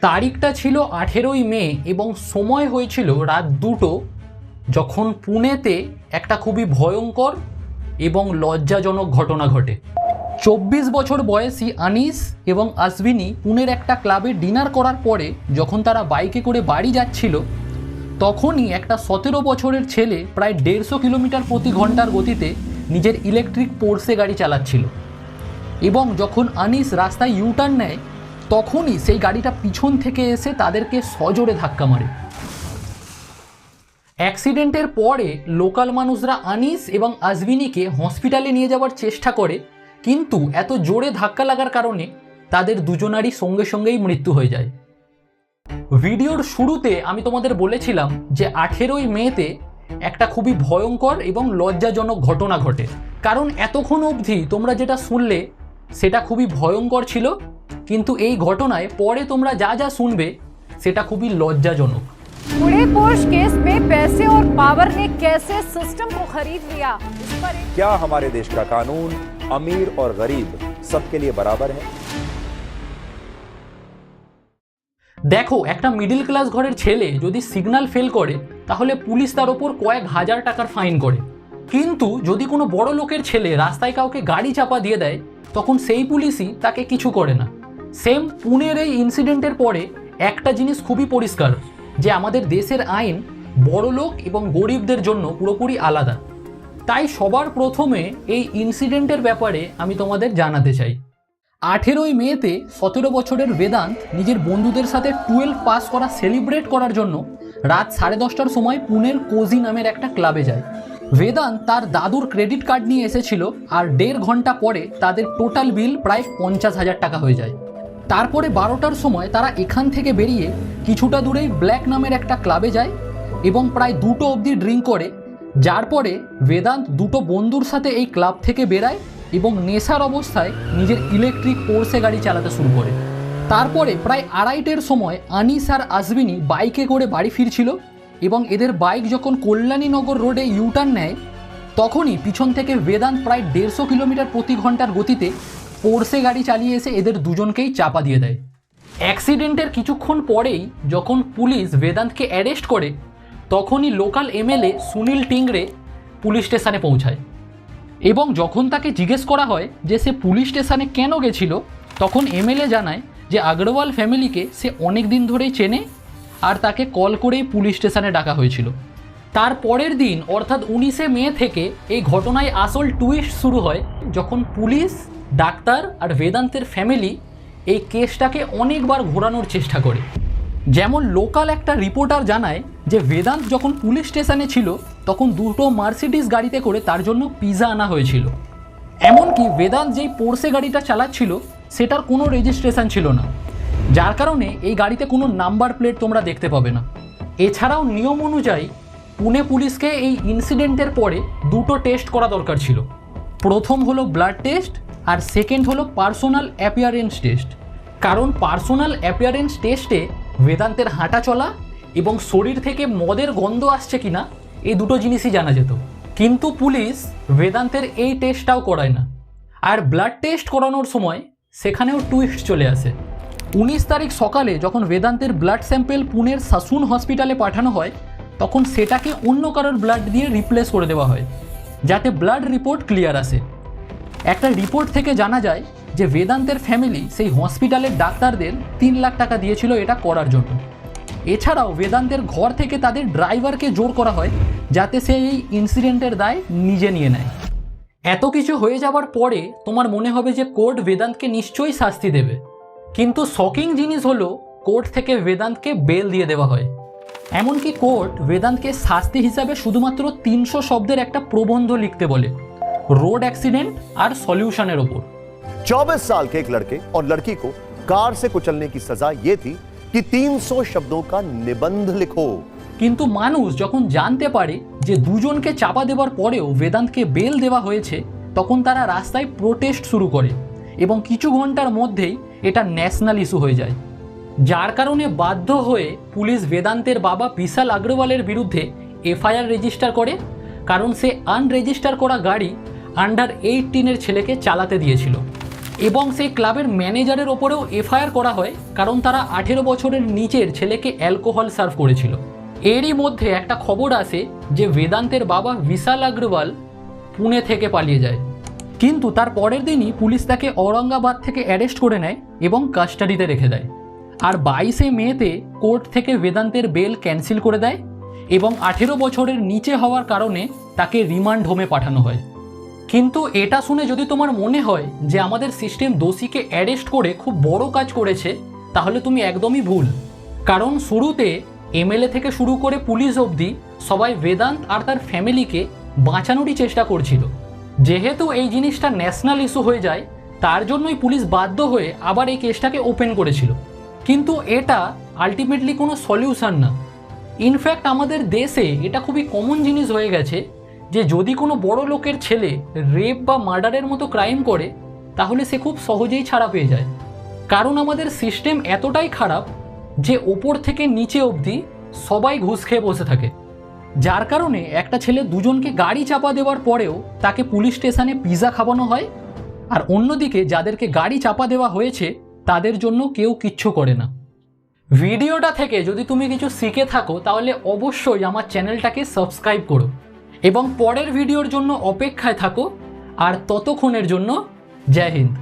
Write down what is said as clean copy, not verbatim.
তারিখটা ছিল 18ই মে এবং সময় হয়েছিল রাত 2টো, যখন পুনেতে একটা খুবই ভয়ঙ্কর এবং লজ্জাজনক ঘটনা ঘটে। 24 বছর বয়সী আনিস এবং আশ্বিনী পুনের একটা ক্লাবে ডিনার করার পরে যখন তারা বাইকে করে বাড়ি যাচ্ছিল, তখনই একটা 17 বছরের ছেলে প্রায় 150 কিলোমিটার প্রতি ঘন্টার গতিতে নিজের ইলেকট্রিক পোর্সে গাড়ি চালাচ্ছিল। এবং যখন আনিস রাস্তায় ইউটার্ন নেয়, তখনই সেই গাড়িটা পিছন থেকে এসে তাদেরকে সজোরে ধাক্কা মারে। অ্যাক্সিডেন্টের পরে লোকাল মানুষরা আনিস এবং আশ্বিনীকে হসপিটালে নিয়ে যাওয়ার চেষ্টা করে, কিন্তু এত জোরে ধাক্কা লাগার কারণে তাদের দুজনারই সঙ্গে সঙ্গেই মৃত্যু হয়ে যায়। ভিডিওর শুরুতে আমি তোমাদের বলেছিলাম যে 18ই মেতে একটা খুবই ভয়ঙ্কর এবং লজ্জাজনক ঘটনা ঘটে, কারণ এতক্ষণ অবধি তোমরা যেটা শুনলে সেটা খুবই ভয়ঙ্কর ছিল, কিন্তু এই ঘটনায় পরে তোমরা যা যা শুনবে সেটা খুবই লজ্জাজনক। पुणे पोर्श केस में पैसे और पावर ने कैसे सिस्टम को खरीद लिया, इस पर क्या हमारे देश का कानून अमीर और गरीब सबके लिए बराबर है? দেখো, একটা মিডল ক্লাস ঘরের ছেলে যদি সিগন্যাল ফেল করে তাহলে পুলিশ তার ওপর কয়েক হাজার টাকার ফাইন করে, কিন্তু যদি কোনো বড় লোকের ছেলে রাস্তায় কাউকে গাড়ি চাপা দিয়ে দেয় তখন সেই পুলিশই তাকে কিছু করে না। সেম পুনের এই ইনসিডেন্টের পরে একটা জিনিস খুবই পরিষ্কার, যে আমাদের দেশের আইন বড়লোক এবং গরিবদের জন্য পুরোপুরি আলাদা। তাই সবার প্রথমে এই ইনসিডেন্টের ব্যাপারে আমি তোমাদের জানাতে চাই। 18ই মেতে 17 বছরের বেদান্ত নিজের বন্ধুদের সাথে 12 পাস করা সেলিব্রেট করার জন্য রাত 10:30টার সময় পুনের কোজি নামের একটা ক্লাবে যায়। বেদান্ত তার দাদুর ক্রেডিট কার্ড নিয়ে এসেছিল, আর 1.5 ঘন্টা পরে তাদের টোটাল বিল প্রায় 50,000 টাকা হয়ে যায়। তারপরে 12টার সময় তারা এখান থেকে বেরিয়ে কিছুটা দূরেই ব্ল্যাক নামের একটা ক্লাবে যায় এবং প্রায় 2টো অবধি ড্রিঙ্ক করে, যার পরে বেদান্ত 2টো বন্ধুর সাথে এই ক্লাব থেকে বেরায় এবং নেশার অবস্থায় নিজের ইলেকট্রিক পোর্সে গাড়ি চালাতে শুরু করে। তারপরে প্রায় 2:30টের সময় আনিস আর আশ্বিনী বাইকে করে বাড়ি ফিরছিল এবং এদের বাইক যখন কল্যাণীনগর রোডে ইউটার্ন নেয়, তখনই পিছন থেকে বেদান্ত প্রায় 150 কিলোমিটার প্রতি ঘন্টার গতিতে পোর্সে গাড়ি চালিয়ে এসে এদের দুজনকেই চাপা দিয়ে দেয়। অ্যাক্সিডেন্টের কিছুক্ষণ পরেই যখন পুলিশ বেদান্তকে অ্যারেস্ট করে, তখনই লোকাল এমএলএ সুনীল টিংরে পুলিশ স্টেশনে পৌঁছায় এবং যখন তাকে জিজ্ঞেস করা হয় যে সে পুলিশ স্টেশনে কেন গেছিল, তখন এমএলএ জানায় যে আগরওয়াল ফ্যামিলিকে সে অনেক দিন ধরেই চেনে আর তাকে কল করেই পুলিশ স্টেশনে ডাকা হয়েছিল। তার পরের দিন অর্থাৎ 19শে মে থেকে এই ঘটনায় আসল টুইস্ট শুরু হয়, যখন পুলিশ, ডাক্তার আর বেদান্তের ফ্যামিলি এই কেসটাকে অনেকবার ঘোরানোর চেষ্টা করে। যেমন লোকাল একটা রিপোর্টার জানায় যে বেদান্ত যখন পুলিশ স্টেশনে ছিল তখন 2টো মার্সিডিজ গাড়িতে করে তার জন্য পিৎজা আনা হয়েছিল। এমনকি বেদান্ত যেই পোর্সে গাড়িটা চালাচ্ছিল সেটার কোনো রেজিস্ট্রেশন ছিল না, যার কারণে এই গাড়িতে কোনো নাম্বার প্লেট তোমরা দেখতে পাবে না। এছাড়াও নিয়ম অনুযায়ী পুনে পুলিশকে এই ইনসিডেন্টের পরে 2টো টেস্ট করা দরকার ছিল। প্রথম হলো ব্লাড টেস্ট আর সেকেন্ড হলো পার্সোনাল অ্যাপিয়ারেন্স টেস্ট, কারণ পার্সোনাল অ্যাপিয়ারেন্স টেস্টে বেদান্তের হাঁটা চলা এবং শরীর থেকে মদের গন্ধ আসছে কিনা এই 2টো জিনিসই জানা যেত। কিন্তু পুলিশ বেদান্তের এই টেস্টটাও করায় না। আর ব্লাড টেস্ট করানোর সময় সেখানেও টুইস্ট চলে আসে। 19 তারিখ সকালে যখন বেদান্তের ব্লাড স্যাম্পেল পুনের সাসুন হসপিটালে পাঠানো হয়, তখন সেটাকে অন্য কারোর ব্লাড দিয়ে রিপ্লেস করে দেওয়া হয় যাতে ব্লাড রিপোর্ট ক্লিয়ার আসে। একটা রিপোর্ট থেকে জানা যায় যে বেদান্তের ফ্যামিলি সেই হসপিটালের ডাক্তারদের 3 লাখ টাকা দিয়েছিল এটা করার জন্য। এছাড়াও বেদান্তের ঘর থেকে তাদের ড্রাইভারকে জোর করা হয় যাতে সে এই ইনসিডেন্টের দায় নিজে নিয়ে নেয়। এত কিছু হয়ে যাওয়ার পরে তোমার মনে হবে যে কোর্ট বেদান্তকে নিশ্চয়ই শাস্তি দেবে, কিন্তু শকিং জিনিস হলো কোর্ট থেকে বেদান্তকে বেল দিয়ে দেওয়া হয়। এমনকি কোর্ট বেদান্তকে শাস্তি হিসাবে শুধুমাত্র 300 শব্দের একটা প্রবন্ধ লিখতে বলে रोड एक्सीडेंट और सॉल्यूशनर ऊपर। 24 साल के एक लड़के और लड़की को कार से कुचलने की सजा यह थी कि 300 शब्दों का निबंध लिखो। किंतु मानुष যখন জানতে পারে যে দুজনকে চাপা দেওয়ার পরেও বেদান্তকে বেল দেওয়া হয়েছে, তখন তারা রাস্তায় প্রোটেস্ট শুরু করে এবং কিছু ঘন্টার মধ্যেই এটা ন্যাশনাল ইস্যু হয়ে যায়, যার কারণে বাধ্য হয়ে পুলিশ বেদান্তের বাবা বিশাল আগরওয়ালের বিরুদ্ধে এফআইআর রেজিস্টার করে, কারণ সে আনরেজিস্টার করা গাড়ি আন্ডার 18 ছেলেকে চালাতে দিয়েছিল। এবং সেই ক্লাবের ম্যানেজারের ওপরেও এফআইআর করা হয়, কারণ তারা 18 বছরের নিচের ছেলেকে অ্যালকোহল সার্ভ করেছিল। এরই মধ্যে একটা খবর আসে যে বেদান্তের বাবা বিশাল আগরওয়াল পুনে থেকে পালিয়ে যায়, কিন্তু তার পরের দিনই পুলিশ তাকে ঔরঙ্গাবাদ থেকে অ্যারেস্ট করে নেয় এবং কাস্টাডিতে রেখে দেয়। আর 22শে মেতে কোর্ট থেকে বেদান্তের বেল ক্যান্সেল করে দেয় এবং 18 বছরের নিচে হওয়ার কারণে তাকে রিমান্ড হোমে পাঠানো হয়। কিন্তু এটা শুনে যদি তোমার মনে হয় যে আমাদের সিস্টেম দোষীকে অ্যারেস্ট করে খুব বড় কাজ করেছে, তাহলে তুমি একদমই ভুল। কারণ শুরুতে এমএলএ থেকে শুরু করে পুলিশ অবধি সবাই বেদান্ত আর তার ফ্যামিলিকে বাঁচানোরই চেষ্টা করছিল। যেহেতু এই জিনিসটা ন্যাশনাল ইস্যু হয়ে যায়, তার জন্যই পুলিশ বাধ্য হয়ে আবার এই কেসটাকে ওপেন করেছিল। কিন্তু এটা আলটিমেটলি কোনো সলিউশন না। ইনফ্যাক্ট আমাদের দেশে এটা খুবই কমন জিনিস হয়ে গেছে যে যদি কোনো বড় লোকের ছেলে রেপ বা মার্ডারের মতো ক্রাইম করে, তাহলে সে খুব সহজেই ছাড়া পেয়ে যায়। কারণ আমাদের সিস্টেম এতটাই খারাপ যে ওপর থেকে নিচে অবধি সবাই ঘুষ খেয়ে বসে থাকে, যার কারণে একটা ছেলে দুজনকে গাড়ি চাপা দেওয়ার পরেও তাকে পুলিশ স্টেশনে পিৎজা খাওয়ানো হয়, আর অন্যদিকে যাদেরকে গাড়ি চাপা দেওয়া হয়েছে তাদের জন্য কেউ কিচ্ছু করে না। ভিডিওটা থেকে যদি তুমি কিছু শিখে থাকো তাহলে অবশ্যই আমার চ্যানেলটাকে সাবস্ক্রাইব করো এবং পরের ভিডিওর জন্য অপেক্ষায় থাকো। আর ততক্ষণের জন্য জয় হিন্দ।